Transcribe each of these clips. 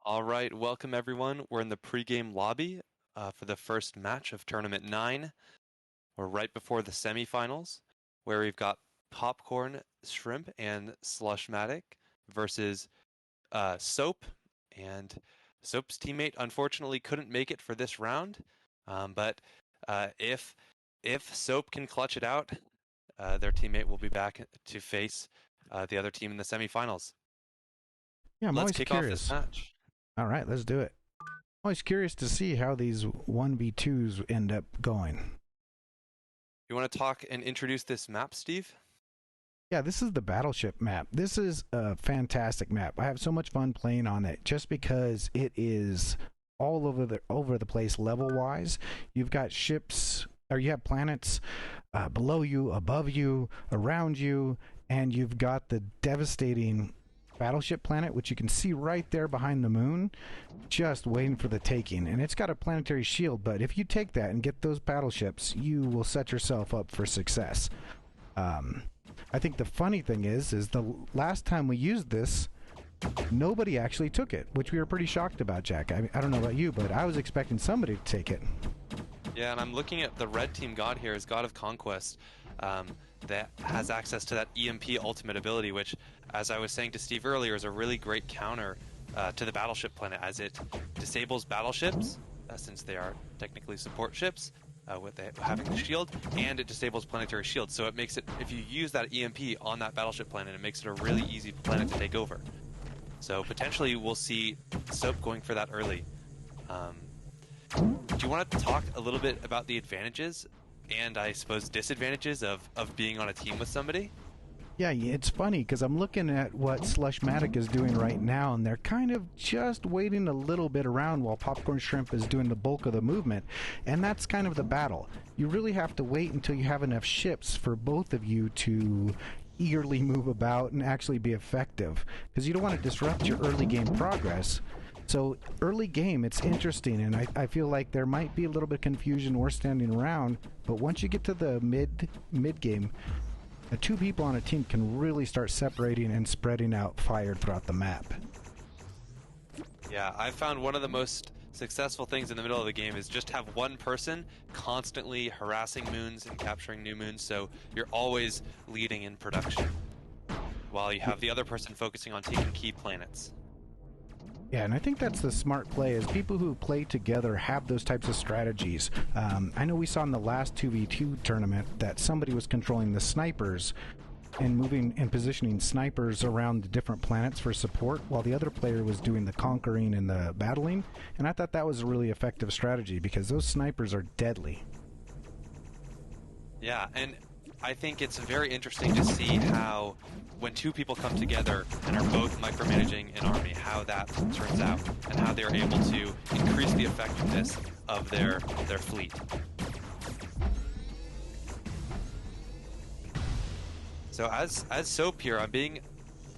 All right, welcome everyone. We're in the pregame lobby for the first match of Tournament 9. We're right before the semifinals, where we've got Popcorn, Shrimp, and Slushmatic versus Soap. And Soap's teammate unfortunately couldn't make it for this round, but if Soap can clutch it out, their teammate will be back to face the other team in the semifinals. Yeah, I'm Let's always kick off this curious. match. All right, let's do it. I'm always curious to see how these 1v2s end up going. You want to talk and introduce this map, Steve? Yeah, this is the Battleship map. This is a fantastic map. I have so much fun playing on it just because it is all over the place level-wise. You've got ships, or you have planets below you, above you, around you, and you've got the devastating Battleship planet, which you can see right there behind the moon, just waiting for the taking. And it's got a planetary shield, but if you take that and get those battleships, you will set yourself up for success. I think the funny thing is the last time we used this, nobody actually took it, which we were pretty shocked about, Jack. I don't know about you, but I was expecting somebody to take it. Yeah, and I'm looking at the red team god here as God of Conquest, that has access to that EMP ultimate ability, which, as I was saying to Steve earlier, is a really great counter to the Battleship planet, as it disables battleships, since they are technically support ships, with having the shield, and it disables planetary shields. So it makes it, if you use that EMP on that Battleship planet, it makes it a really easy planet to take over. So potentially we'll see Soap going for that early. Do you want to talk a little bit about the advantages and, I suppose, disadvantages of being on a team with somebody? Yeah, it's funny because I'm looking at what Slushmatic is doing right now, and they're kind of just waiting a little bit around while PopcornShrimp is doing the bulk of the movement, and that's kind of the battle. You really have to wait until you have enough ships for both of you to eagerly move about and actually be effective, because you don't want to disrupt your early game progress. So early game, it's interesting, and I feel like there might be a little bit of confusion or standing around, but once you get to the mid game, two people on a team can really start separating and spreading out fire throughout the map. Yeah, I found one of the most successful things in the middle of the game is just have one person constantly harassing moons and capturing new moons, so you're always leading in production, while you have the other person focusing on taking key planets. Yeah, and I think that's the smart play, is people who play together have those types of strategies. I know we saw in the last 2v2 tournament that somebody was controlling the snipers and moving and positioning snipers around the different planets for support, while the other player was doing the conquering and the battling. And I thought that was a really effective strategy because those snipers are deadly. Yeah, and I think it's very interesting to see how, when two people come together and are both micromanaging an army, how that turns out, and how they're able to increase the effectiveness of their fleet. So as Soap here, I'm being,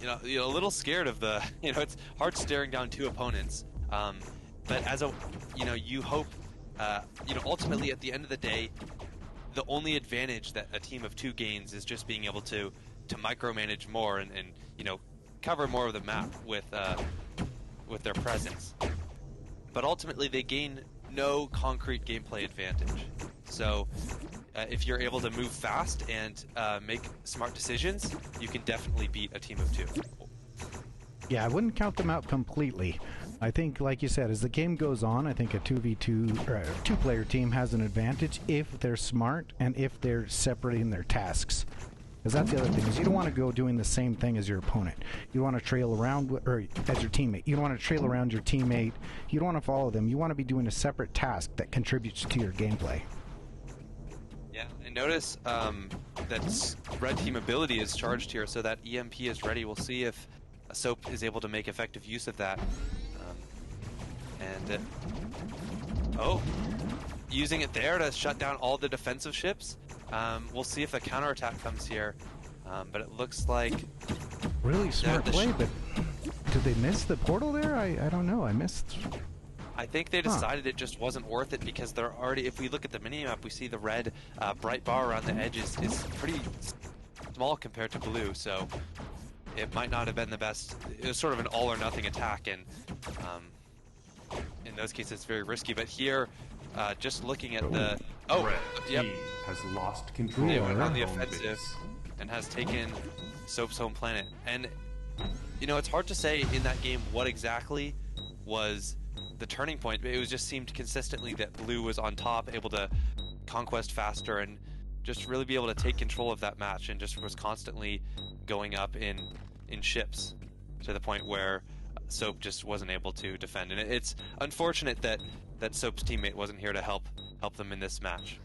a little scared of the, it's hard staring down two opponents. But as a, you hope, ultimately at the end of the day, the only advantage that a team of two gains is just being able to micromanage more and cover more of the map with their presence. But ultimately they gain no concrete gameplay advantage. So if you're able to move fast and make smart decisions, you can definitely beat a team of two. Yeah, I wouldn't count them out completely. I think, like you said, as the game goes on, I think a 2v2 or a two-player team has an advantage if they're smart and if they're separating their tasks. Because that's the other thing, is you don't want to go doing the same thing as your opponent. You want to trail around, or as your teammate. You don't want to trail around your teammate. You don't want to follow them. You want to be doing a separate task that contributes to your gameplay. Yeah, and notice that red team ability is charged here, so that EMP is ready. We'll see if Soap is able to make effective use of that. Using it there to shut down all the defensive ships. We'll see if a counterattack comes here, but it looks like... Really smart play, but did they miss the portal there? I don't know, I missed... I think they decided it just wasn't worth it because they're already... If we look at the minimap, we see the red bright bar around the edges is pretty small compared to blue, so it might not have been the best. It was sort of an all-or-nothing attack, and in those cases it's very risky. But here, just looking at the Red yep, team has lost control they of went their on the home offensive base. and has taken Soap's home planet. And you know, it's hard to say in that game what exactly was the turning point. It was just seemed consistently that Blue was on top, able to conquest faster and just really be able to take control of that match, and just was constantly going up in ships to the point where Soap just wasn't able to defend. And it's unfortunate that Soap's teammate wasn't here to help them in this match.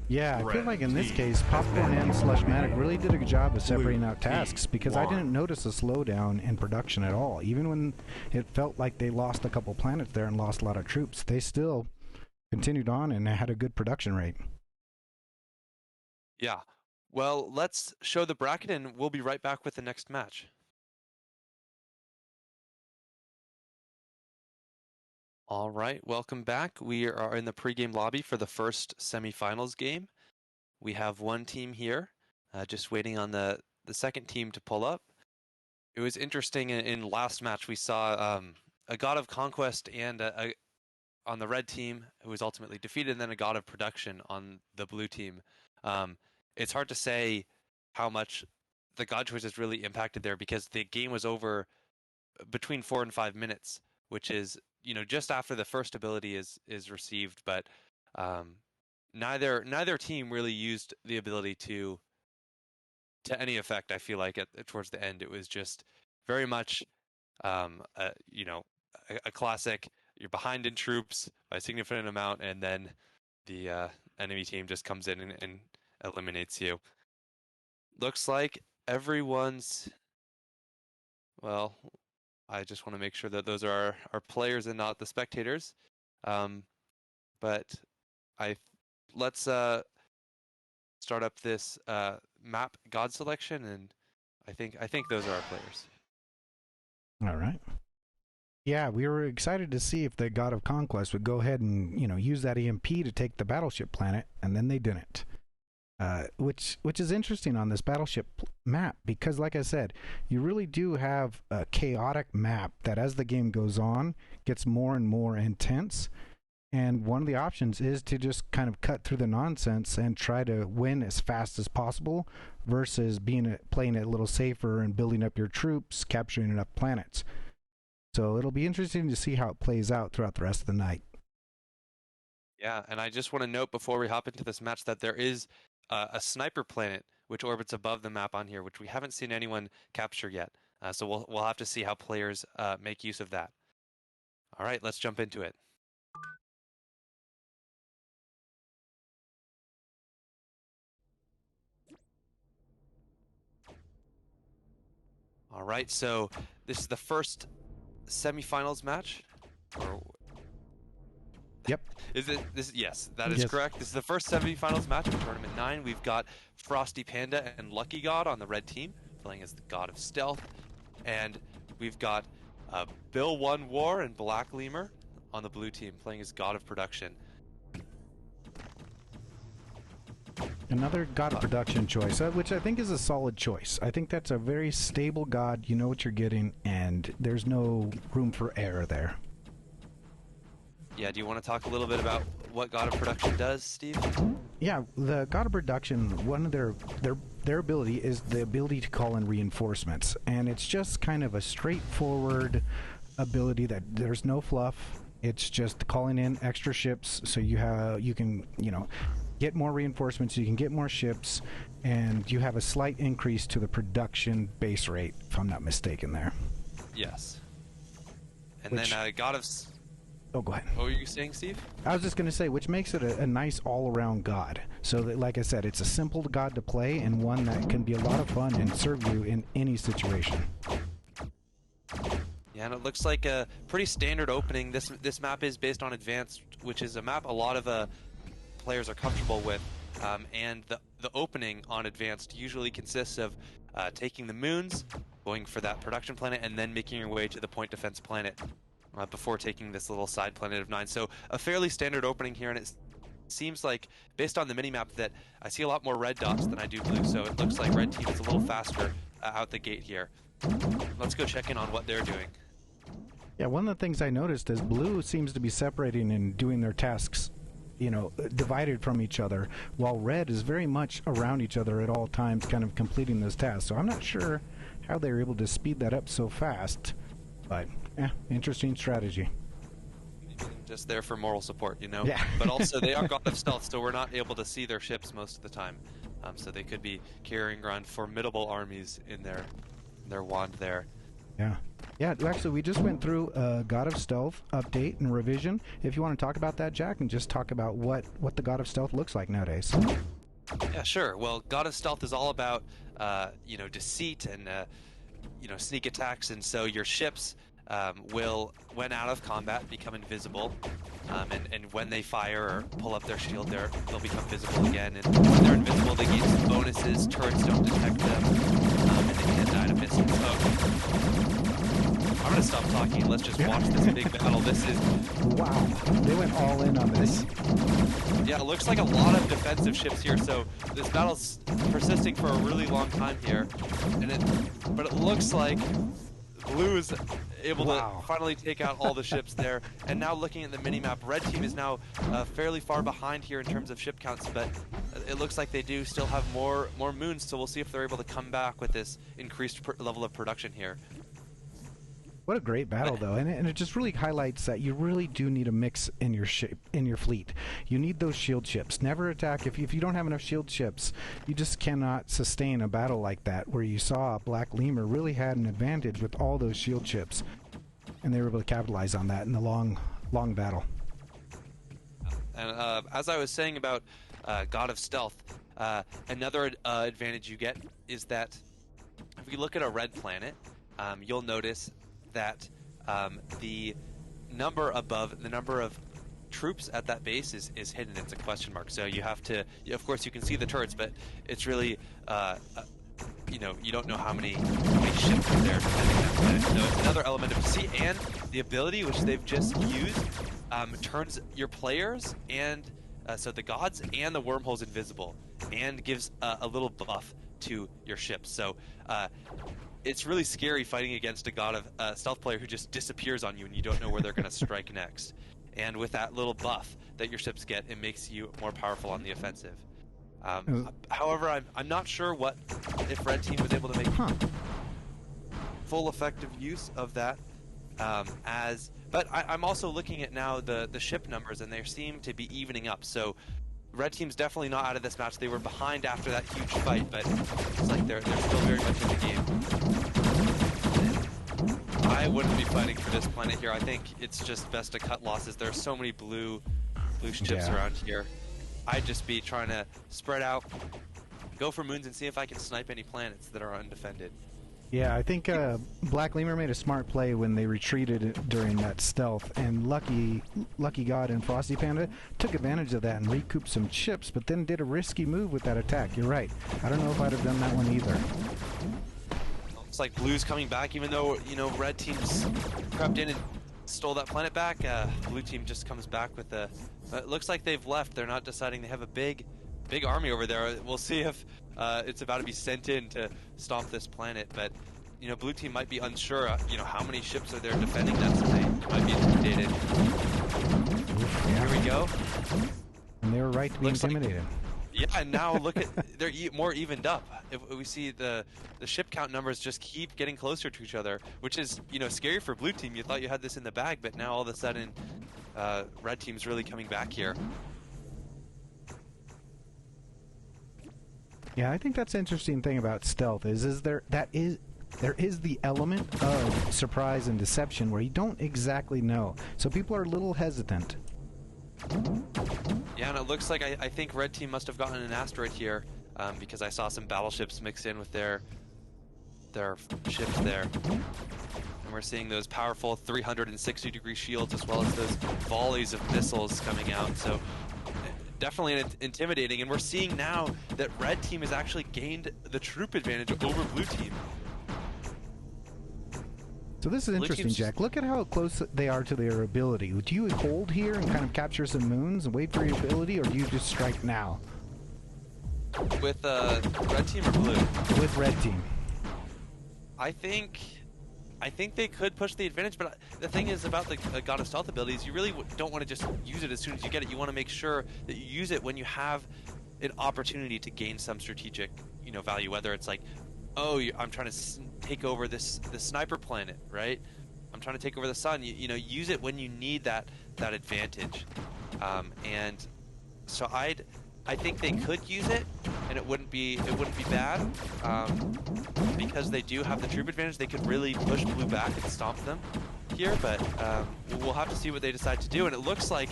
Yeah, I feel like in this team case, has Popcorn been and Slushmatic really did a good job of separating Blue out tasks, team because I won. didn't notice a slowdown in production at all. Even when it felt like they lost a couple planets there and lost a lot of troops, they still continued on and had a good production rate. Yeah. Well, let's show the bracket and we'll be right back with the next match. All right, welcome back. We are in the pregame lobby for the first semifinals game. We have one team here, just waiting on the second team to pull up. It was interesting in last match we saw a God of Conquest and on the red team who was ultimately defeated, and then a God of Production on the blue team. It's hard to say how much the God choices really impacted there, because the game was over between 4 and 5 minutes, which is, you know, just after the first ability is received. But neither team really used the ability to any effect. I feel like towards the end it was just very much you know, a classic. You're behind in troops by a significant amount, and then the enemy team just comes in and eliminates you. Looks like everyone's, well, I just want to make sure that those are our players and not the spectators. But let's start up this map God selection, and I think those are our players. All right. Yeah, we were excited to see if the God of Conquest would go ahead and, you know, use that EMP to take the Battleship planet, and then they didn't. Which is interesting on this Battleship map, because like I said, you really do have a chaotic map that as the game goes on gets more and more intense, and one of the options is to just kind of cut through the nonsense and try to win as fast as possible versus playing it a little safer and building up your troops, capturing enough planets. So it'll be interesting to see how it plays out throughout the rest of the night. Yeah, and I just want to note before we hop into this match that there is a sniper planet which orbits above the map on here, which we haven't seen anyone capture yet. So we'll have to see how players make use of that. All right, let's jump into it. All right, so this is the first semifinals match. Yep. Is it this? Yes, that is Yes. correct. This is the first semifinals match of Tournament 9. We've got Frosty, Panda, and Lucky God on the red team, playing as the God of Stealth. And we've got Bill One War and BlackLemur on the blue team, playing as God of Production. Another God of Production choice, which I think is a solid choice. I think that's a very stable God. You know what you're getting, and there's no room for error there. Yeah, do you want to talk a little bit about what God of Production does, Steve? Yeah, the God of Production, one of their ability is the ability to call in reinforcements, and it's just kind of a straightforward ability that there's no fluff. It's just calling in extra ships, so you can get more reinforcements, you can get more ships, and you have a slight increase to the production base rate, if I'm not mistaken there. Yes. And then God of... Oh, go ahead. What were you saying, Steve? I was just going to say, which makes it a nice all-around god. So that, like I said, it's a simple god to play and one that can be a lot of fun and serve you in any situation. Yeah, and it looks like a pretty standard opening. This map is based on Advanced, which is a map a lot of players are comfortable with. And the opening on Advanced usually consists of taking the moons, going for that production planet, and then making your way to the point defense planet before taking this little side planet of 9. So a fairly standard opening here, and it seems like, based on the minimap, that I see a lot more red dots than I do blue, so it looks like red team is a little faster out the gate here. Let's go check in on what they're doing. Yeah, one of the things I noticed is blue seems to be separating and doing their tasks, you know, divided from each other, while red is very much around each other at all times, kind of completing those tasks. So I'm not sure how they're able to speed that up so fast, but yeah, interesting strategy. Just there for moral support, you know? Yeah. But also, they are God of Stealth, so we're not able to see their ships most of the time. So they could be carrying around formidable armies in their wand there. Yeah. Yeah, actually, we just went through a God of Stealth update and revision. If you want to talk about that, Jack, and just talk about what the God of Stealth looks like nowadays. Yeah, sure. Well, God of Stealth is all about, you know, deceit and, you know, sneak attacks, and so your ships will, when out of combat, become invisible, and when they fire or pull up their shield, they'll become visible again. And when they're invisible, they gain some bonuses. Turrets don't detect them, and they can't die to missile. So I'm gonna stop talking. Let's just watch this big battle. This is wow. They went all in on this. Yeah, it looks like a lot of defensive ships here. So this battle's persisting for a really long time here, but it looks like blue is able to finally take out all the ships there. And now looking at the mini-map, red team is now fairly far behind here in terms of ship counts, but it looks like they do still have more moons, so we'll see if they're able to come back with this increased level of production here. What a great battle, though, and it just really highlights that you really do need a mix in your fleet. You need those shield ships. Never attack if you don't have enough shield ships. You just cannot sustain a battle like that, where you saw BlackLemur really had an advantage with all those shield ships, and they were able to capitalize on that in the long battle. And as I was saying about God of Stealth, another advantage you get is that if you look at a red planet, you'll notice that the number of troops at that base is hidden. It's a question mark. So you have to, of course, you can see the turrets, but it's really, you know, you don't know how many ships are there depending on that planet. So it's another element of see, and the ability which they've just used turns your players and so the gods and the wormholes invisible, and gives a little buff to your ships. So it's really scary fighting against a God of Stealth player who just disappears on you and you don't know where they're going to strike next. And with that little buff that your ships get, it makes you more powerful on the offensive. However, I'm not sure if Red Team was able to make full effective use of that. But I'm also looking at now the ship numbers, and they seem to be evening up. So Red Team's definitely not out of this match. They were behind after that huge fight, but it's like they're still very much in the game. I wouldn't be fighting for this planet here. I think it's just best to cut losses. There are so many blue ships around here. I'd just be trying to spread out, go for moons, and see if I can snipe any planets that are undefended. Yeah, I think BlackLemur made a smart play when they retreated during that stealth, and Lucky God and Frosty Panda took advantage of that and recouped some chips, but then did a risky move with that attack. You're right. I don't know if I'd have done that one either. Looks like blue's coming back, even though, you know, red team's crept in and stole that planet back. Blue team just comes back with the... it looks like they've left. They're not deciding. They have a big army over there. We'll see if it's about to be sent in to stomp this planet, but you know, blue team might be unsure, you know, how many ships are there defending that, so they might be intimidated. Here we go. And they were right to be intimidated. Yeah, and now look at, they're more evened up. If we see the ship count numbers just keep getting closer to each other, which is, you know, scary for blue team. You thought you had this in the bag, but now all of a sudden red team's really coming back here. Yeah, I think that's the interesting thing about stealth is there is the element of surprise and deception where you don't exactly know. So people are a little hesitant. Yeah, and it looks like I think red team must have gotten an asteroid here because I saw some battleships mixed in with their ships there. And we're seeing those powerful 360-degree shields as well as those volleys of missiles coming out. So definitely intimidating, and we're seeing now that red team has actually gained the troop advantage over blue team. So this is interesting, Jack. Look at how close they are to their ability. Do you hold here and kind of capture some moons and wait for your ability, or do you just strike now? With red team or blue? With red team. I think I think they could push the advantage, but the thing is about the God of Stealth abilities, you really don't want to just use it as soon as you get it. You want to make sure that you use it when you have an opportunity to gain some strategic, value. Whether it's like, oh, I'm trying to take over this sniper planet, right? I'm trying to take over the sun. Use it when you need that advantage. And so I think they could use it, and it wouldn't be bad, because they do have the troop advantage. They could really push blue back and stomp them here, but we'll have to see what they decide to do. And it looks like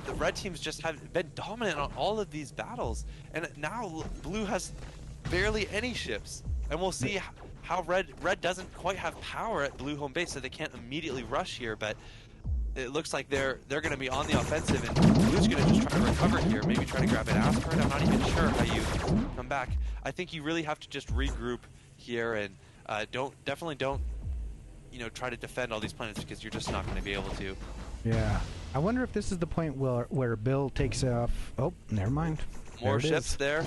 the red teams just have been dominant on all of these battles, and now blue has barely any ships, and we'll see how red doesn't quite have power at blue home base, so they can't immediately rush here, but it looks like they're going to be on the offensive, and blue's going to just try to recover here, maybe try to grab an asteroid. I'm not even sure how you come back. I think you really have to just regroup here, and definitely don't try to defend all these planets, because you're just not going to be able to. Yeah. I wonder if this is the point where Bill takes off. Oh, never mind. More ships there.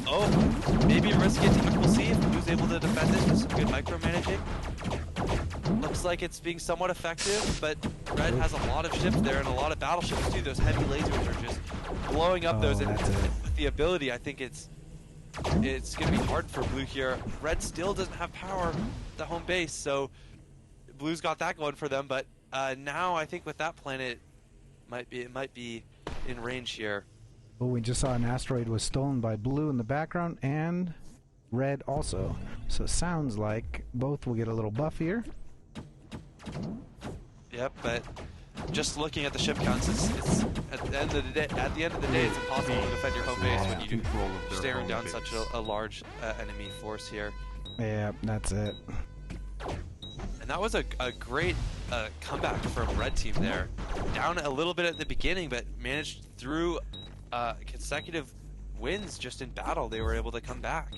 Oh, maybe a risky attack. We'll see if Blue's able to defend this with some good micromanaging. Looks like it's being somewhat effective, but Red has a lot of ships there and a lot of battleships too. Those heavy lasers are just blowing up those. And with the ability, I think it's going to be hard for Blue here. Red still doesn't have power at the home base, so Blue's got that going for them. But now I think with that planet, it might be in range here. Well, we just saw an asteroid was stolen by Blue in the background, and Red also. So it sounds like both will get a little buff here. Yep, but just looking at the ship counts, it's at the end of the day, it's impossible to defend your home base when you're staring down such a large enemy force here. Yeah, that's it. And that was a great comeback from Red Team there. Down a little bit at the beginning, but managed through consecutive wins just in battle. They were able to come back.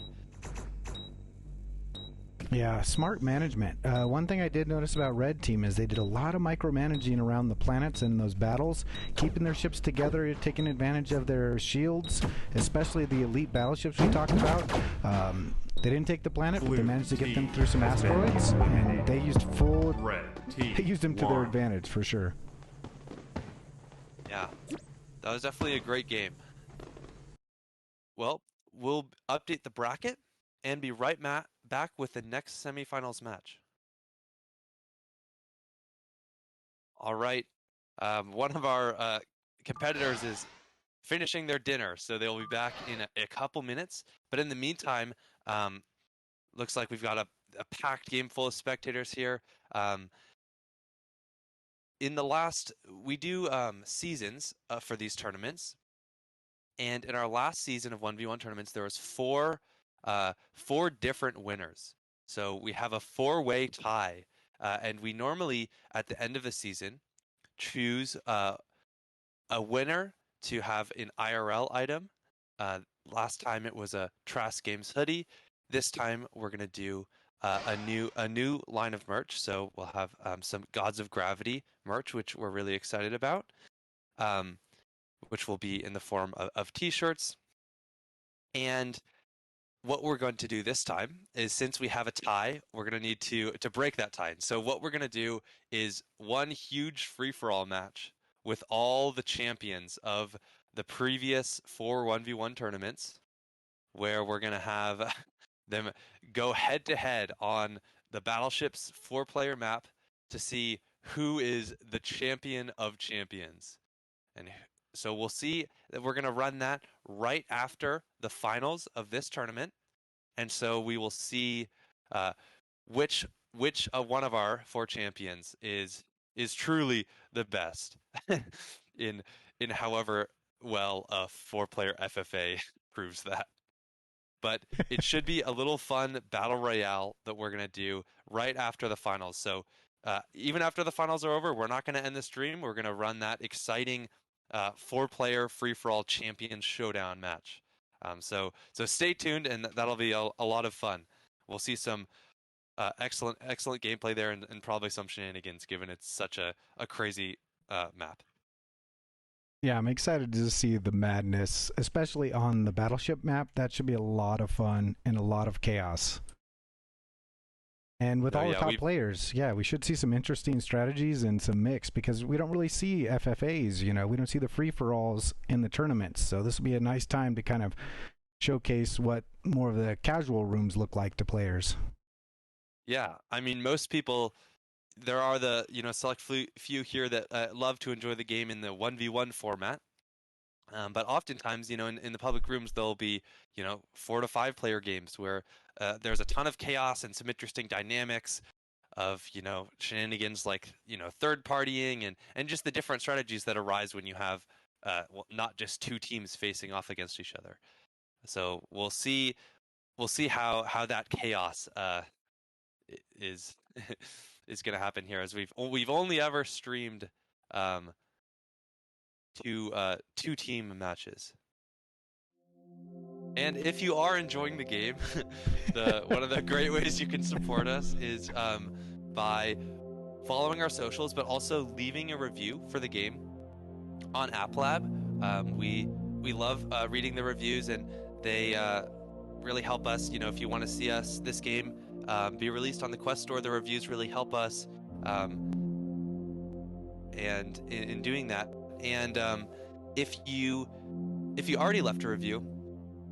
Yeah, smart management. One thing I did notice about Red Team is they did a lot of micromanaging around the planets in those battles, keeping their ships together, taking advantage of their shields, especially the elite battleships we talked about. They didn't take the planet, but they managed to get them through some asteroids, and they used they used them to their advantage for sure. Yeah, that was definitely a great game. Well, we'll update the bracket and be right back with the next semifinals match. All right, one of our competitors is finishing their dinner, so they'll be back in a couple minutes. But in the meantime, looks like we've got a packed game full of spectators here. In the last, we do seasons for these tournaments, and in our last season of 1v1 tournaments, there was four different winners. So we have a four-way tie, and we normally, at the end of the season, choose a winner to have an IRL item. Last time it was a Trask Games hoodie. This time we're gonna do a new line of merch. So we'll have some Gods of Gravity merch, which we're really excited about, which will be in the form of t-shirts. And what we're going to do this time is, since we have a tie, we're going to need to break that tie. So what we're going to do is one huge free-for-all match with all the champions of the previous 4 1v1 tournaments, where we're going to have them go head-to-head on the Battleship's 4-player map to see who is the champion of champions. And so we'll see that we're going to run that right after the finals of this tournament. And so we will see which one of our 4 champions is truly the best in however well a 4-player FFA proves that. But it should be a little fun battle royale that we're going to do right after the finals. So even after the finals are over, we're not going to end the stream. We're going to run that exciting 4-player free-for-all champion showdown match. So stay tuned, and that'll be a lot of fun. We'll see some excellent gameplay there, and probably some shenanigans, given it's such a crazy map. Yeah, I'm excited to see the madness, especially on the Battleship map. That should be a lot of fun and a lot of chaos. And with Oh, all the yeah, top players, yeah, we should see some interesting strategies and some mix because we don't really see FFAs, you know, we don't see the free-for-alls in the tournaments. So this will be a nice time to kind of showcase what more of the casual rooms look like to players. Yeah, I mean, most people, there are the, select few here that love to enjoy the game in the 1v1 format. But oftentimes, in the public rooms, there'll be, 4 to 5 player games where there's a ton of chaos and some interesting dynamics of, shenanigans like, third partying and just the different strategies that arise when you have not just two teams facing off against each other. So we'll see how that chaos is is going to happen here, as we've only ever streamed two team matches. And if you are enjoying the game, one of the great ways you can support us is by following our socials, but also leaving a review for the game on App Lab. We love reading the reviews, and they really help us. If you want to see this game be released on the Quest Store, the reviews really help us. And in doing that, and if you already left a review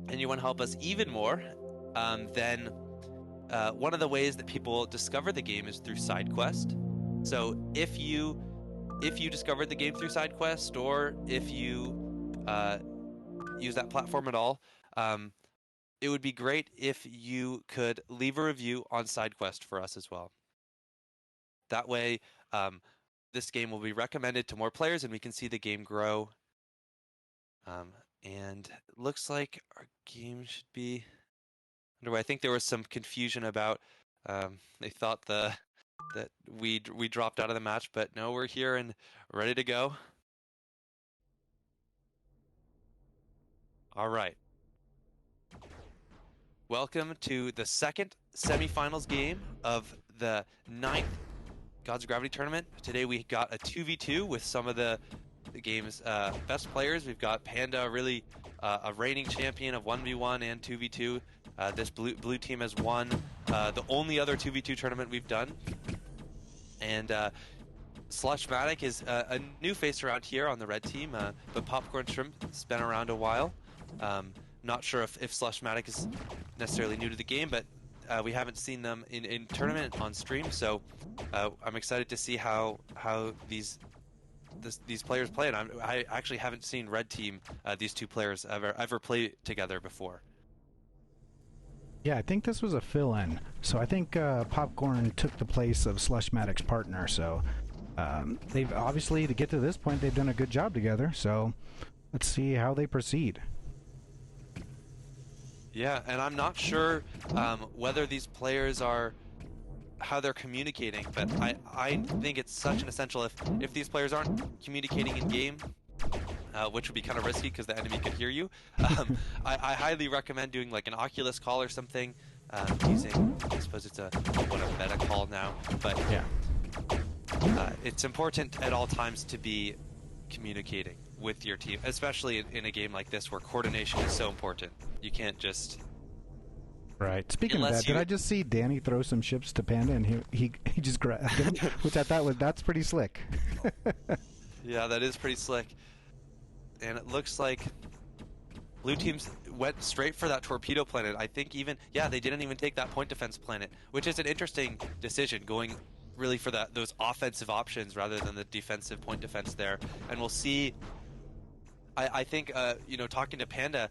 and you want to help us even more, then one of the ways that people discover the game is through SideQuest. So if you discovered the game through SideQuest, or if you use that platform at all, it would be great if you could leave a review on SideQuest for us as well. That way, this game will be recommended to more players, and we can see the game grow. And it looks like our game should be underway. I think there was some confusion about they thought that we dropped out of the match, but no, we're here and ready to go. All right. Welcome to the second semifinals game of the 9th Gods of Gravity tournament. Today we got a 2v2 with some of the game's best players. We've got Panda, really a reigning champion of 1v1 and 2v2. This blue team has won the only other 2v2 tournament we've done. And Slushmatic is a new face around here on the red team, but PopcornShrimp has been around a while. Not sure if Slushmatic is necessarily new to the game, but we haven't seen them in tournament on stream, so I'm excited to see how these players play. And I actually haven't seen red team, these two players ever play together before. Yeah, I think this was a fill-in. So I think Popcorn took the place of Slushmatic's partner. So they've obviously, to get to this point, they've done a good job together. So let's see how they proceed. Yeah, and I'm not sure whether these players how they're communicating, but I think it's such an essential if these players aren't communicating in game, which would be kind of risky because the enemy could hear you. I highly recommend doing like an Oculus call or something, using, I suppose it's a meta call now, but yeah, it's important at all times to be communicating with your team, especially in a game like this where coordination is so important. You can't just... Right. Speaking of that, did I just see Danny throw some ships to Panda and he just grabbed them, which I thought that's pretty slick. Yeah, that is pretty slick. And it looks like blue teams went straight for that torpedo planet. I think they didn't even take that point defense planet, which is an interesting decision, going really for those offensive options rather than the defensive point defense there. And we'll see. I think talking to Panda,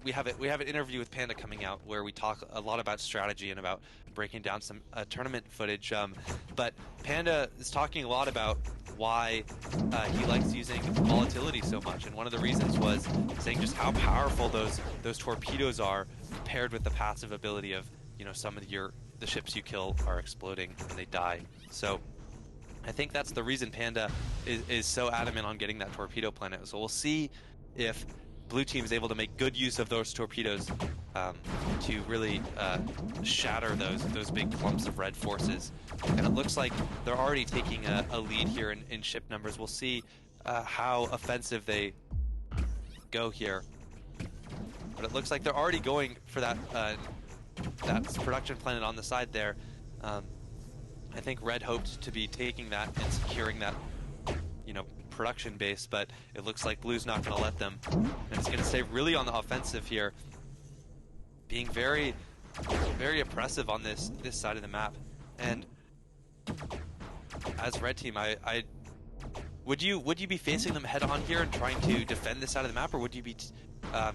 we have an interview with Panda coming out where we talk a lot about strategy and about breaking down some tournament footage. But Panda is talking a lot about why he likes using volatility so much, and one of the reasons was saying just how powerful those torpedoes are paired with the passive ability of some of the ships you kill are exploding and they die. So I think that's the reason Panda is so adamant on getting that torpedo planet. So we'll see if blue team is able to make good use of those torpedoes to really shatter those big clumps of red forces. And it looks like they're already taking a lead here in ship numbers. We'll see how offensive they go here. But it looks like they're already going for that production planet on the side there. I think Red hoped to be taking that and securing that, production base, but it looks like Blue's not going to let them. And it's going to stay really on the offensive here, being very, very oppressive on this side of the map. And as Red Team, would you be facing them head on here and trying to defend this side of the map, or would you be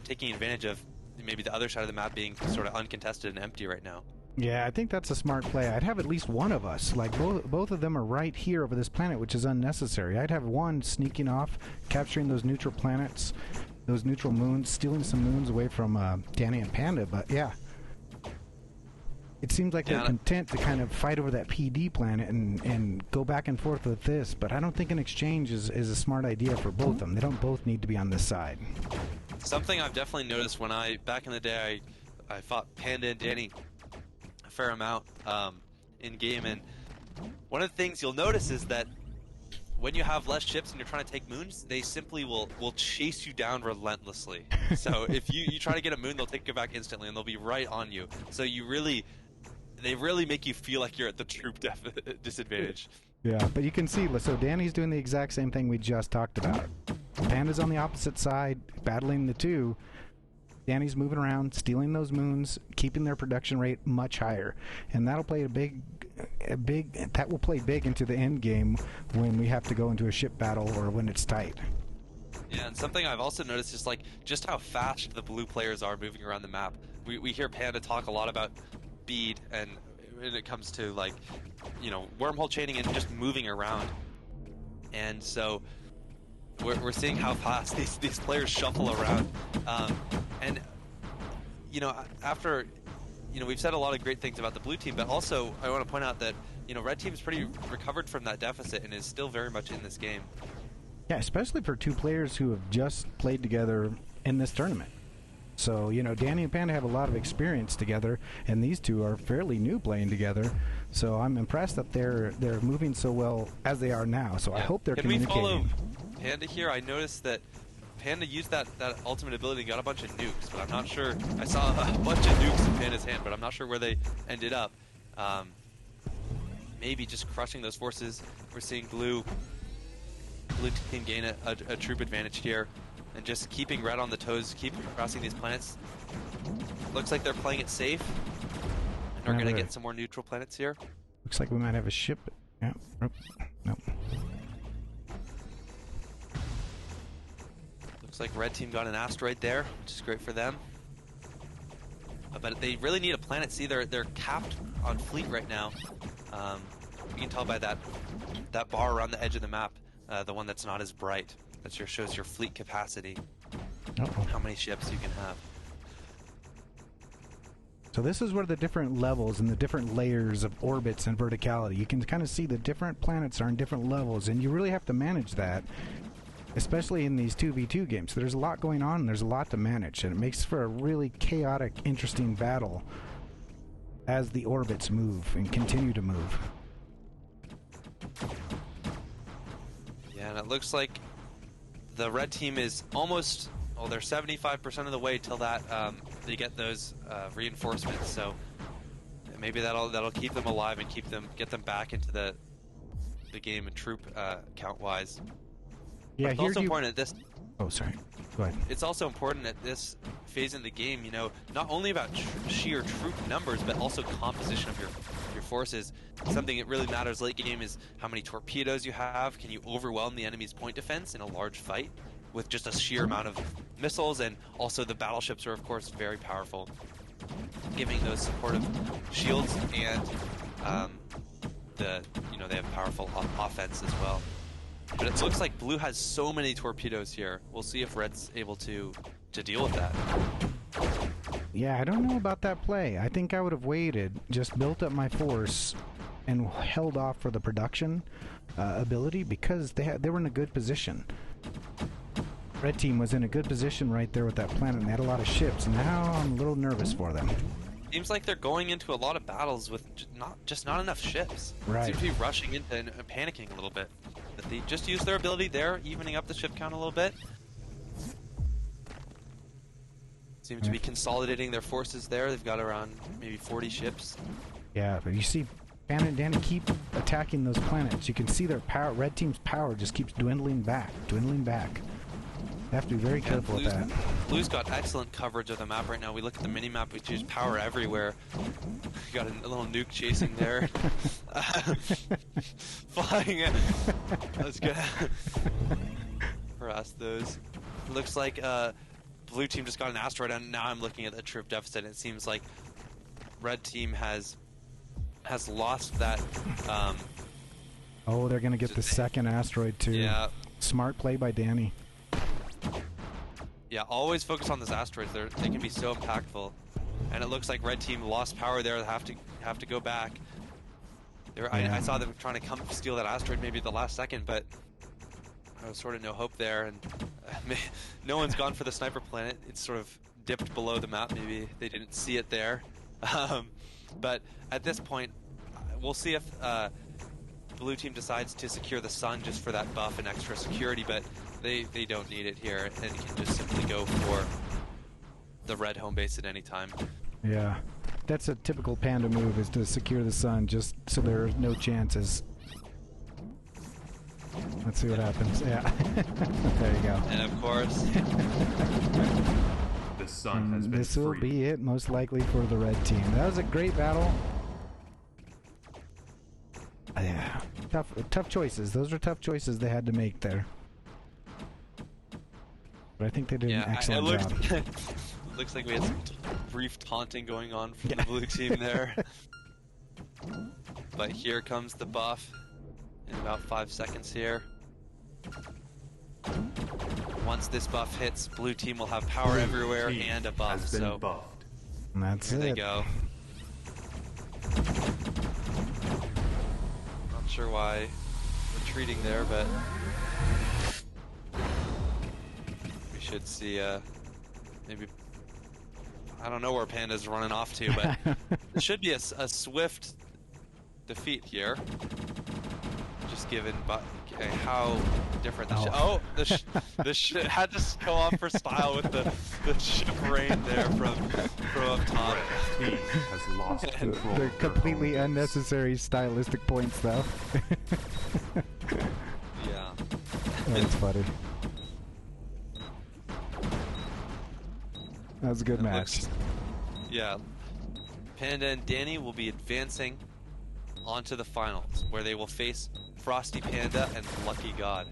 taking advantage of maybe the other side of the map being sort of uncontested and empty right now? Yeah, I think that's a smart play. I'd have at least one of us. Like, both of them are right here over this planet, which is unnecessary. I'd have one sneaking off, capturing those neutral planets, those neutral moons, stealing some moons away from Danny and Panda. But yeah, it seems like they're content to kind of fight over that PD planet and go back and forth with this. But I don't think an exchange is a smart idea for both of them. They don't both need to be on this side. Something I've definitely noticed when back in the day, I fought Panda and Danny fair amount in game, and one of the things you'll notice is that when you have less ships and you're trying to take moons, they simply will chase you down relentlessly. So if you try to get a moon, they'll take you back instantly and they'll be right on you. So they really make you feel like you're at the troop disadvantage. Yeah, but you can see, so Danny's doing the exact same thing we just talked about. Panda's on the opposite side, battling the two. Danny's moving around, stealing those moons, keeping their production rate much higher, and that'll play that will play big into the end game when we have to go into a ship battle or when it's tight. Yeah, and something I've also noticed is just how fast the blue players are moving around the map. We hear Panda talk a lot about speed, and when it comes to wormhole chaining and just moving around, and so we're seeing how fast these players shuffle around. And after we've said a lot of great things about the blue team, but also I want to point out that Red team is pretty recovered from that deficit and is still very much in this game. Yeah, especially for two players who have just played together in this tournament. So Danny and Panda have a lot of experience together, and these two are fairly new playing together. So I'm impressed that they're moving so well as they are now. So yeah. I hope they're communicating. Can we follow Panda here? I noticed that Panda used that ultimate ability and got a bunch of nukes, but I'm not sure. I saw a bunch of nukes in Panda's hand, but I'm not sure where they ended up. Maybe just crushing those forces. We're seeing blue team gain a troop advantage here, and just keeping Red on the toes, keep crossing these planets. Looks like they're playing it safe, and we're going to get some more neutral planets here. Looks like we might have a ship. Yeah. Nope. Looks like Red team got an asteroid there, which is great for them. But they really need a planet. See, they're capped on fleet right now. You can tell by that bar around the edge of the map, the one that's not as bright. That shows your fleet capacity. How many ships you can have. So this is where the different levels and the different layers of orbits and verticality. You can kind of see the different planets are in different levels, and you really have to manage that, especially in these 2v2 games. There's a lot going on, and there's a lot to manage, and it makes for a really chaotic, interesting battle as the orbits move and continue to move. Yeah, and it looks like the Red team is almost, well, they're 75% of the way till that they get those reinforcements. So maybe that'll keep them alive and get them back into the game and troop count wise. Yeah, it's also important at this. Oh, sorry. Go ahead. It's also important at this phase in the game, not only about sheer troop numbers, but also composition of your forces. Something that really matters late game is how many torpedoes you have. Can you overwhelm the enemy's point defense in a large fight with just a sheer amount of missiles? And also the battleships are, of course, very powerful, giving those supportive shields, and they have powerful offense as well. But it looks like blue has so many torpedoes here. We'll see if Red's able to deal with that. Yeah, I don't know about that play. I think I would have waited, just built up my force, and held off for the production ability, because they were in a good position. Red team was in a good position right there with that planet, and they had a lot of ships. Now I'm a little nervous for them. Seems like they're going into a lot of battles with not enough ships. Right. Seems to be rushing into and panicking a little bit. But they just use their ability there, evening up the ship count a little bit. Seem to be consolidating their forces there. They've got around maybe 40 ships. Yeah, but you see Panda and Danny keep attacking those planets. You can see their power. Red team's power just keeps dwindling back. They have to be very careful with that. Blue's got excellent coverage of the map right now. We look at the mini-map, we choose power everywhere. We got a little nuke chasing there. Flying it. Let's go. Harass those. Looks like blue team just got an asteroid, and now I'm looking at the troop deficit. It seems like red team has lost that. Oh, they're gonna get the second asteroid too. Yeah. Smart play by Danny. Yeah, always focus on those asteroids. They can be so impactful. And it looks like red team lost power there. They have to go back. I saw them trying to come steal that asteroid maybe at the last second, but there was sort of no hope there. And no one's gone for the sniper planet. It's sort of dipped below the map. Maybe they didn't see it there. But at this point, we'll see if blue team decides to secure the sun just for that buff and extra security, but they don't need it here and can just simply go for the red home base at any time. Yeah, that's a typical Panda move, is to secure the sun just so there are no chances. Let's see what happens. Yeah. There you go. And of course, the sun has been this will freed. be it, most likely, for the red team. That was a great battle. Yeah, tough choices. Those are tough choices they had to make there. But I think they did an excellent job. Looks like we had some brief taunting going on from the blue team there. But here comes the buff in about 5 seconds here. Once this buff hits, blue team will have power everywhere and a buff. So buffed. And that's there it. they go. Not sure why retreating there, but we should see maybe, I don't know where Panda's running off to, but it should be a swift defeat here. Just given how different the ship had to go off for style with the ship rain there from up top. Team has lost control. They're completely unnecessary stylistic points, though. Yeah. That's funny. That was a good match. Yeah. Panda and Danny will be advancing onto the finals, where they will face Frosty, Panda, and Lucky God.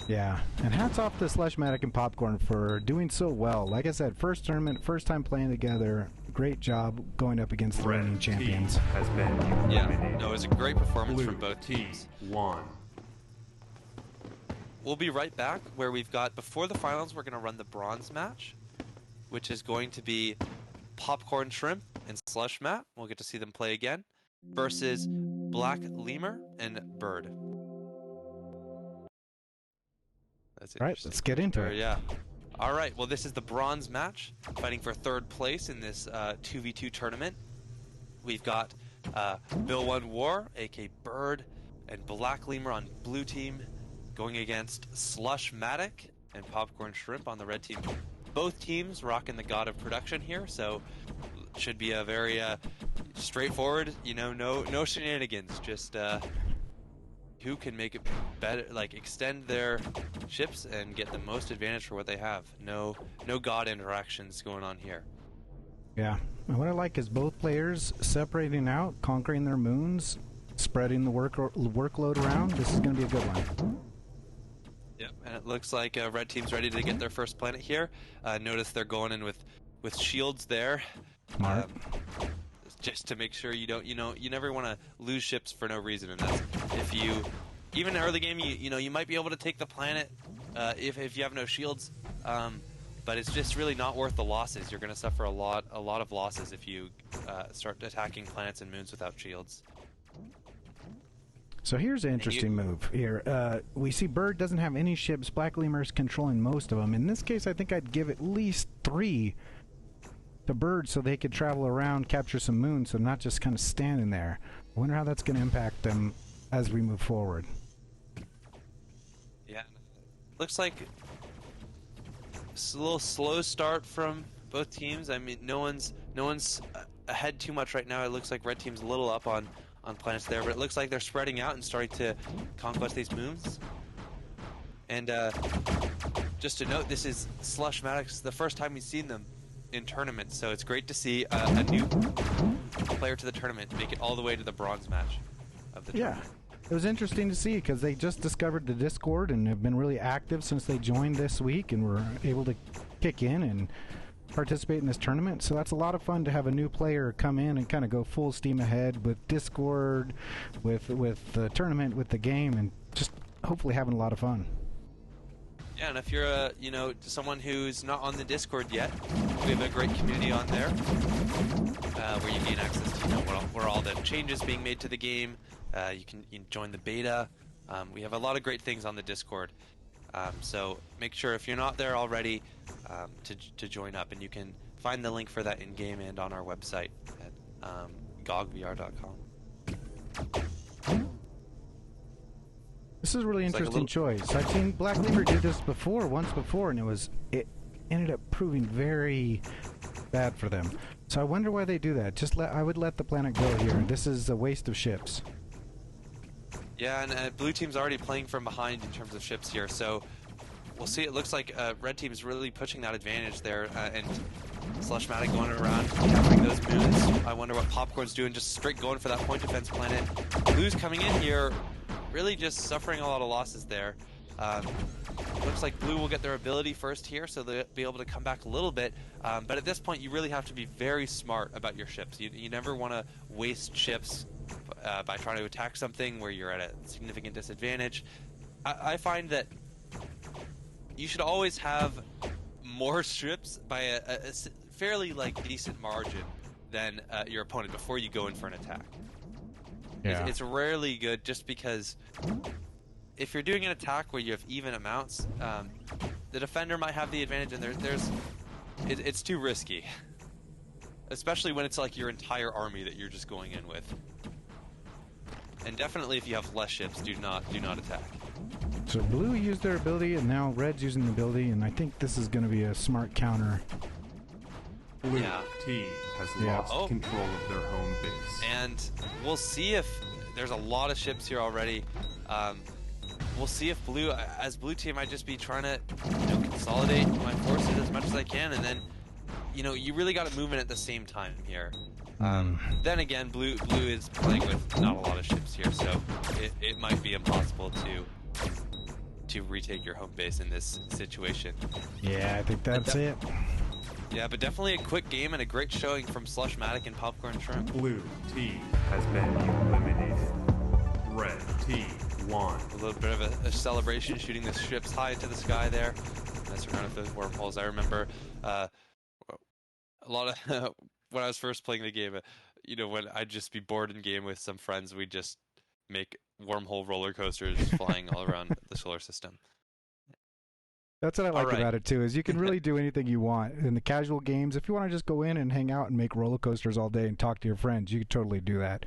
Yeah, and hats off to Slushmatic and Popcorn for doing so well. Like I said, first tournament, first time playing together. Great job going up against the reigning champions. Has been eliminated. Yeah, no, it was a great performance Blue from both teams. Won. We'll be right back, where we've got, before the finals, we're going to run the bronze match, which is going to be PopcornShrimp and Slushmat. We'll get to see them play again, versus BlackLemur and Bird. That's All right, let's get into it. Yeah. All right. Well, this is the bronze match, fighting for third place in this 2v2 tournament. We've got Bill One War, aka Bird, and BlackLemur on blue team, going against Slushmatic and PopcornShrimp on the red team. Both teams rocking the god of production here, so should be a very straightforward, no shenanigans, just who can make it better, like extend their ships and get the most advantage for what they have. No god interactions going on here. Yeah, and what I like is both players separating out, conquering their moons, spreading the workload around. This is going to be a good one. Yep, and it looks like red team's ready to get their first planet here. Notice they're going in with shields there. Smart. Just to make sure you don't, you never want to lose ships for no reason, and that's if you, even in early game, you might be able to take the planet if you have no shields, but it's just really not worth the losses. You're going to suffer a lot of losses if you start attacking planets and moons without shields. So here's an interesting move here. We see Bird doesn't have any ships. BlackLemur's controlling most of them. In this case, I think I'd give at least 3 to Bird so they could travel around, capture some moons, so not just kind of standing there. I wonder how that's going to impact them as we move forward. Yeah, looks like it's a little slow start from both teams. I mean, no one's ahead too much right now. It looks like red team's a little up on on planets there, but it looks like they're spreading out and starting to conquest these moons. And just to note, this is Slushmatic, the first time we've seen them in tournaments, so it's great to see a new player to the tournament make it all the way to the bronze match of the tournament. It was interesting to see because they just discovered the Discord and have been really active since they joined this week and were able to kick in and participate in this tournament. So that's a lot of fun to have a new player come in and kind of go full steam ahead with Discord, with the tournament, with the game, and just hopefully having a lot of fun. Yeah, and if you're someone who's not on the Discord yet, we have a great community on there where you gain access to where all the changes being made to the game. You can join the beta. We have a lot of great things on the Discord. So make sure if you're not there already to join up, and you can find the link for that in game and on our website at gogvr.com. This is a really interesting choice. I've seen BlackLemur do this once before, and it ended up proving very bad for them. So I wonder why they do that. I would let the planet go here. This is a waste of ships. Yeah, and blue team's already playing from behind in terms of ships here, so we'll see. It looks like red team's really pushing that advantage there, and Slushmatic going around, capturing those moons. I wonder what Popcorn's doing, just straight going for that point defense planet. Blue's coming in here, really just suffering a lot of losses there. Looks like blue will get their ability first here, so they'll be able to come back a little bit. But at this point, you really have to be very smart about your ships. You never want to waste ships by trying to attack something where you're at a significant disadvantage. I find that you should always have more ships by a fairly decent margin than your opponent before you go in for an attack. Yeah. It's rarely good, just because if you're doing an attack where you have even amounts, the defender might have the advantage, and it's too risky, especially when it's like your entire army that you're just going in with. And definitely, if you have less ships, do not attack. So blue used their ability, and now red's using the ability, and I think this is going to be a smart counter. Blue team has lost control of their home base. And we'll see if there's a lot of ships here already. We'll see if as blue team, I'd just be trying to consolidate my forces as much as I can, and then you really got to move in at the same time here. Then again, blue is playing with not a lot of ships here, so it might be impossible to retake your home base in this situation. Yeah, I think that's it. Yeah, but definitely a quick game and a great showing from Slushmatic and PopcornShrimp. Blue team has been eliminated. Red team won. A little bit of a celebration, shooting the ships high into the sky there. Messing around with those wormholes. I remember a lot of when I was first playing the game, when I'd just be bored in game with some friends, we'd just make wormhole roller coasters flying all around the solar system. That's what I like about it too, is you can really do anything you want. In the casual games, if you want to just go in and hang out and make roller coasters all day and talk to your friends, you can totally do that.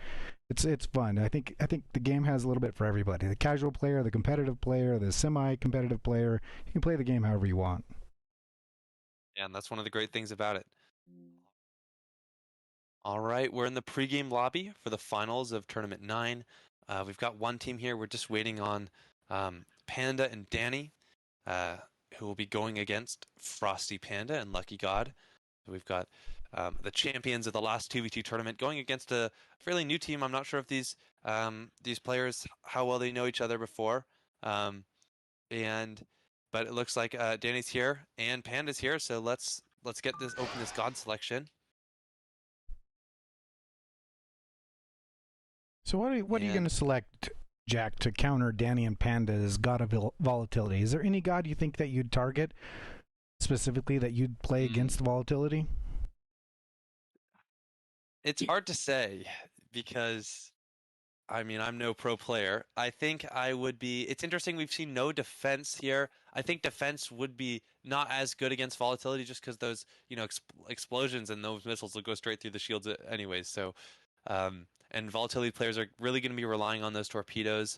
It's fun. I think the game has a little bit for everybody. The casual player, the competitive player, the semi-competitive player. You can play the game however you want. Yeah, and that's one of the great things about it. All right, we're in the pregame lobby for the finals of Tournament 9. We've got one team here. We're just waiting on Panda and Danny, who will be going against Frosty, Panda, and Lucky God. So we've got the champions of the last 2v2 tournament going against a fairly new team. I'm not sure if these players, how well they know each other before. But it looks like Danny's here and Panda's here. So let's open this God selection. So what are you going to select, Jack, to counter Danny and Panda's God of Volatility? Is there any god you think that you'd target specifically, that you'd play against volatility? It's hard to say because, I'm no pro player. I think I would be. It's interesting. We've seen no defense here. I think defense would be not as good against volatility, just because those explosions and those missiles will go straight through the shields anyways. So. And volatility players are really going to be relying on those torpedoes.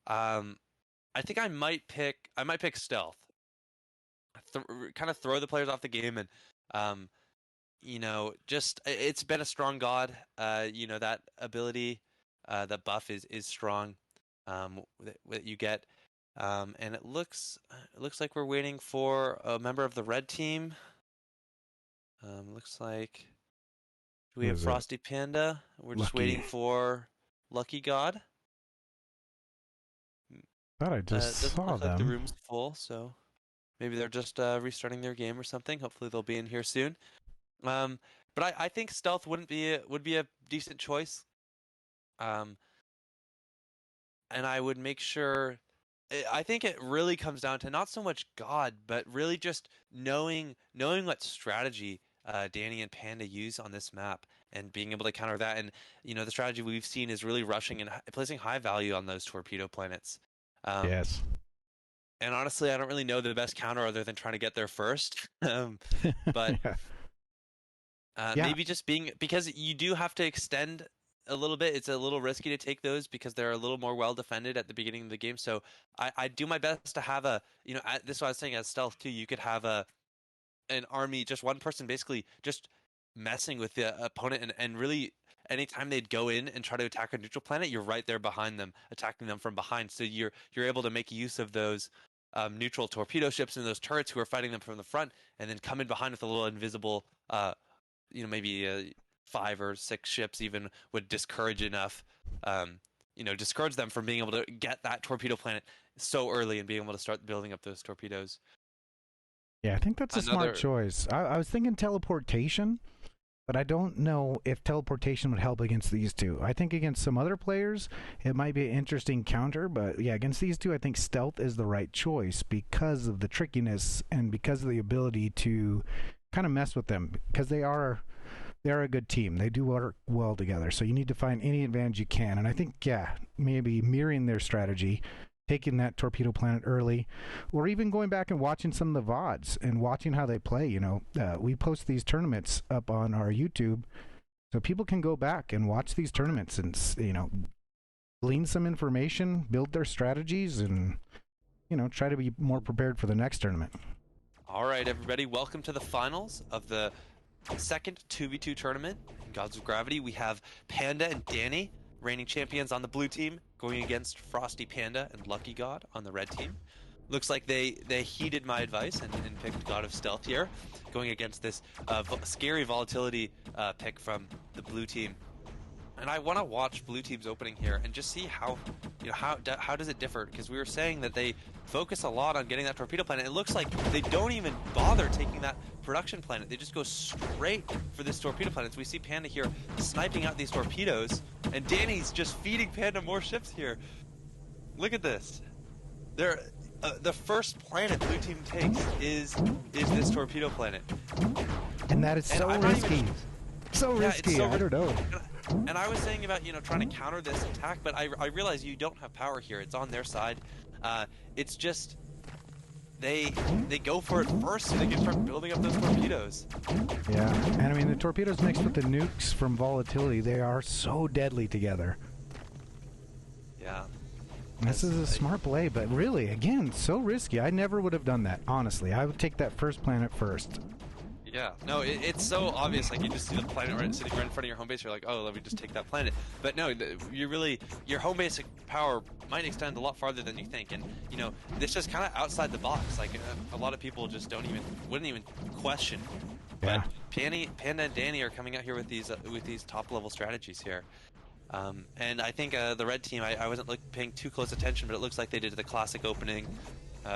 I think I might pick stealth. Kind of throw the players off the game, and just it's been a strong god. That ability the buff is strong that you get. And it looks like we're waiting for a member of the red team. Looks like we have Frosty Panda. We're just waiting for Lucky God. Thought I just doesn't saw look them. like the room's full, so maybe they're just restarting their game or something. Hopefully they'll be in here soon. But I think stealth would be a decent choice. And I would make sure. I think it really comes down to not so much God, but really just knowing what strategy Danny and Panda use on this map and being able to counter that. And the strategy we've seen is really rushing and placing high value on those torpedo planets. Yes. And honestly, I don't really know the best counter other than trying to get there first. But maybe just because you do have to extend a little bit. It's a little risky to take those because they're a little more well defended at the beginning of the game. So I do my best to have this is what I was saying as stealth too. You could have an army, just one person basically just messing with the opponent and really anytime they'd go in and try to attack a neutral planet, you're right there behind them, attacking them from behind. So you're able to make use of those neutral torpedo ships and those turrets who are fighting them from the front, and then come in behind with a little invisible, maybe 5 or 6 ships even would discourage enough, discourage them from being able to get that torpedo planet so early and being able to start building up those torpedoes. Yeah, I think that's a smart choice. I was thinking teleportation, but I don't know if teleportation would help against these two. I think against some other players, it might be an interesting counter, but yeah, against these two, I think stealth is the right choice because of the trickiness and because of the ability to kind of mess with them, because they're a good team. They do work well together. So you need to find any advantage you can. And I think, maybe mirroring their strategy, taking that torpedo planet early, or even going back and watching some of the VODs and watching how they play. We post these tournaments up on our YouTube so people can go back and watch these tournaments and, glean some information, build their strategies, and, try to be more prepared for the next tournament. All right, everybody. Welcome to the finals of the second 2v2 tournament in Gods of Gravity. We have Panda and Danny, reigning champions, on the blue team, going against Frosty Panda and Lucky God on the red team. Looks like they heeded my advice and picked God of Stealth here, going against this scary volatility pick from the blue team. And I want to watch blue team's opening here and just see how does it differ, because we were saying that they focus a lot on getting that torpedo planet. It looks like they don't even bother taking that production planet. They just go straight for this torpedo planet. So we see Panda here sniping out these torpedoes, and Danny's just feeding Panda more ships here. Look at this. They're the first planet blue team takes is this torpedo planet, and that is so risky. So risky. I don't know. And I was saying about trying to counter this attack, but I realize you don't have power here. It's on their side. It's just they go for it first, so they can start building up those torpedoes. Yeah, and I mean the torpedoes mixed with the nukes from volatility, they are so deadly together. Yeah. This is a smart play, but really, again, so risky. I never would have done that, honestly. I would take that first planet first. Yeah, no, it's so obvious. Like, you just see the planet sitting right in front of your home base. You're like, oh, let me just take that planet. But no, your home base power might extend a lot farther than you think. And this just kind of outside the box. Like, a lot of people just wouldn't even question. Yeah. But Panda and Danny are coming out here with these top level strategies here. And I think the red team, I wasn't paying too close attention, but it looks like they did the classic opening,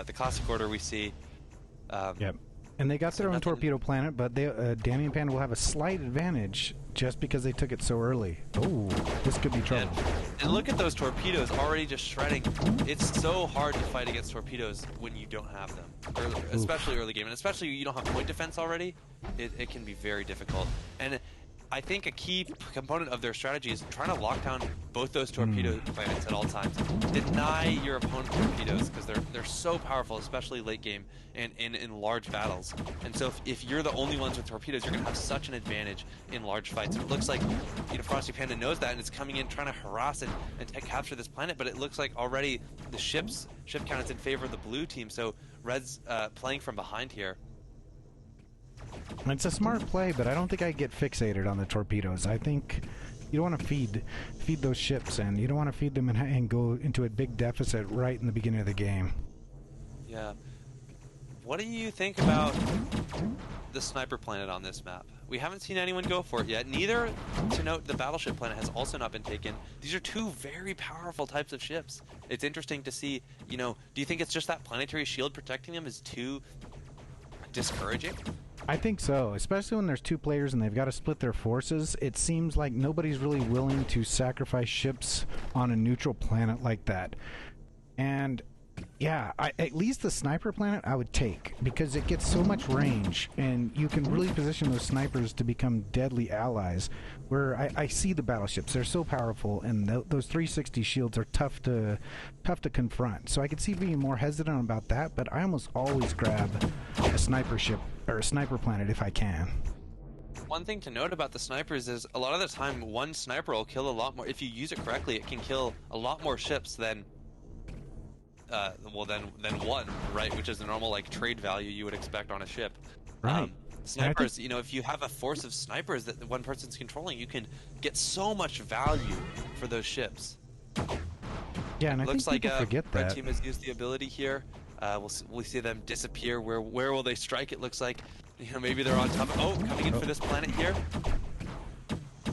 the classic order we see. Yep. And they got their own torpedo planet, but Danny and Panda will have a slight advantage just because they took it so early. Oh, this could be trouble. And look at those torpedoes already just shredding. It's so hard to fight against torpedoes when you don't have them, especially early game, and especially you don't have point defense already. It can be very difficult. And I think a key component of their strategy is trying to lock down both those torpedo planets at all times. Deny your opponent torpedoes, because they're so powerful, especially late game and in large battles. And so if you're the only ones with torpedoes, you're going to have such an advantage in large fights. And it looks like Frosty Panda knows that and is coming in trying to harass and capture this planet. But it looks like already the ship count is in favor of the blue team. So Red's playing from behind here. It's a smart play, but I don't think I get fixated on the torpedoes. I think you don't want to feed those ships, and you don't want to feed them and go into a big deficit right in the beginning of the game. Yeah. What do you think about the sniper planet on this map? We haven't seen anyone go for it yet. Neither, to note, the battleship planet has also not been taken. These are two very powerful types of ships. It's interesting to see, you know, do you think it's just that planetary shield protecting them is too discouraging? I think so, especially when there's two players and they've got to split their forces. It seems like nobody's really willing to sacrifice ships on a neutral planet like that. And yeah, at least the sniper planet I would take, because it gets so much range and you can really position those snipers to become deadly allies. Where I see the battleships, they're so powerful, and those 360 shields are tough to confront. So I could see being more hesitant about that, but I almost always grab a sniper ship or a sniper planet if I can. One thing to note about the snipers is a lot of the time one sniper will kill a lot more. If you use it correctly, it can kill a lot more ships than than one, right? Which is the normal like trade value you would expect on a ship. Right. Snipers, you know, if you have a force of snipers that one person's controlling, you can get so much value for those ships. Yeah, and I Looks think like people forget that. Red team has used the ability here. We'll see them disappear. Where will they strike? It looks like, you know, maybe they're on top. Oh, coming in for this planet here.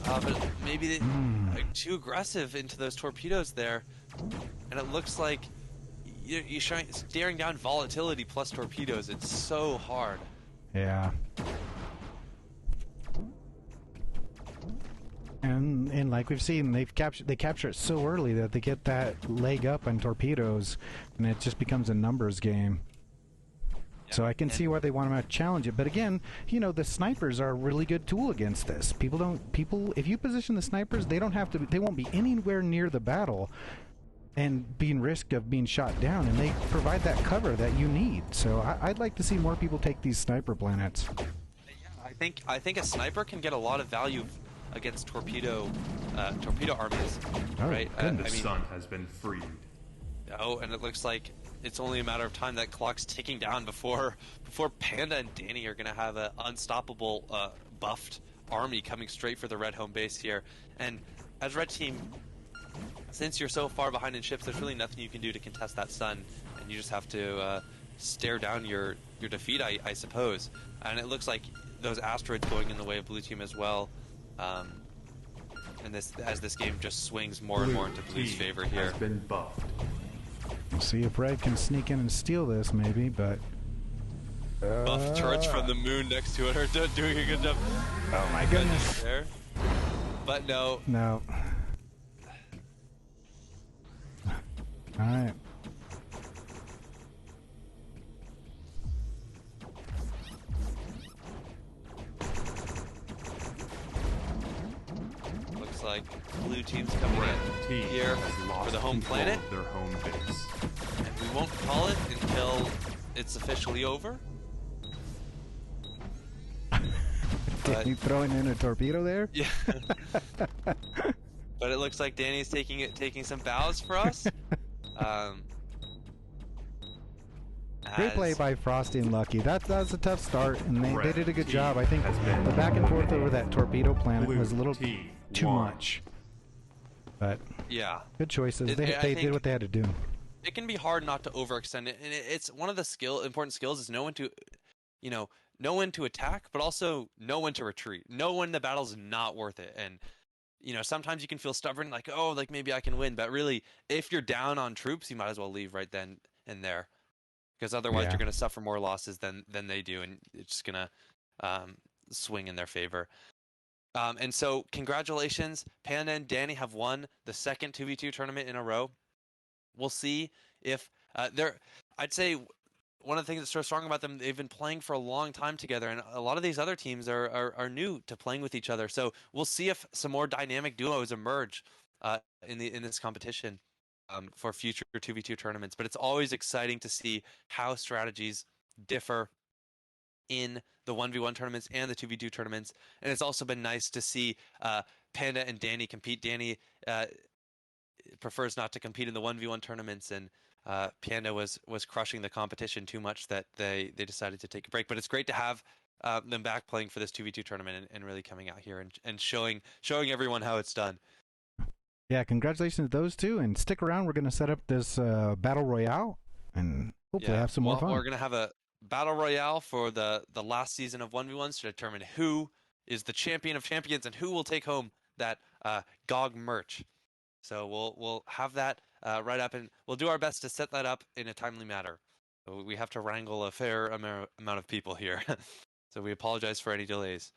But maybe they too aggressive into those torpedoes there, and it looks like you're staring down volatility plus torpedoes. It's so hard. Yeah. And like we've seen, they capture it so early that they get that leg up on torpedoes, and it just becomes a numbers game. Yeah, so I can see why they want to challenge it. But again, you know, the snipers are a really good tool against this. If you position the snipers, they won't be anywhere near the battle and being risk of being shot down, and they provide that cover that you need. So I'd like to see more people take these sniper planets. Yeah, I think a sniper can get a lot of value against torpedo armies, right? The sun has been freed. Oh, and it looks like it's only a matter of time that clock's ticking down before Panda and Danny are going to have an unstoppable buffed army coming straight for the red home base here. And as red team, since you're so far behind in ships, there's really nothing you can do to contest that sun, and you just have to stare down your defeat, I suppose. And it looks like those asteroids going in the way of blue team as well. And as this game just swings more and more into blue's favor here. Has been buffed. We'll see if red can sneak in and steal this, maybe, but... Buff turrets from the moon next to it are doing a good job. Oh my goodness. There. But no. No. Alright. Looks like blue team's coming in here for the home planet. Their home base. And we won't call it until it's officially over. You throwing in a torpedo there? Yeah. But it looks like Danny's taking some bows for us. Great play by Frosty and Lucky. That was a tough start, and they did a good job. I think the back and forth over that torpedo planet was a little too much. Know. Yeah, good choices. They did what they had to do. It can be hard not to overextend it, and it's one of the important skills is know when to attack, but also know when to retreat. Know when the battle's not worth it, and sometimes you can feel stubborn, like maybe I can win, but really, if you're down on troops, you might as well leave right then and there, because otherwise you're going to suffer more losses than they do, and it's just gonna swing in their favor. And so, congratulations, Panda and Danny have won the second 2v2 tournament in a row. We'll see if I'd say one of the things that's so strong about them, they've been playing for a long time together, and a lot of these other teams are new to playing with each other. So we'll see if some more dynamic duos emerge in this competition for future 2v2 tournaments. But it's always exciting to see how strategies differ in the 1v1 tournaments and the 2v2 tournaments. And it's also been nice to see Panda and Danny compete. Danny prefers not to compete in the 1v1 tournaments, and Panda was crushing the competition too much that they decided to take a break. But it's great to have them back playing for this 2v2 tournament and really coming out here and showing everyone how it's done. Yeah, congratulations to those two, and stick around. We're going to set up this battle royale and hopefully have some more fun. We're going to have a battle royale for the last season of 1v1s to determine who is the champion of champions and who will take home that GOG merch. So we'll have that right up, and we'll do our best to set that up in a timely manner. So we have to wrangle a fair amount of people here. So we apologize for any delays.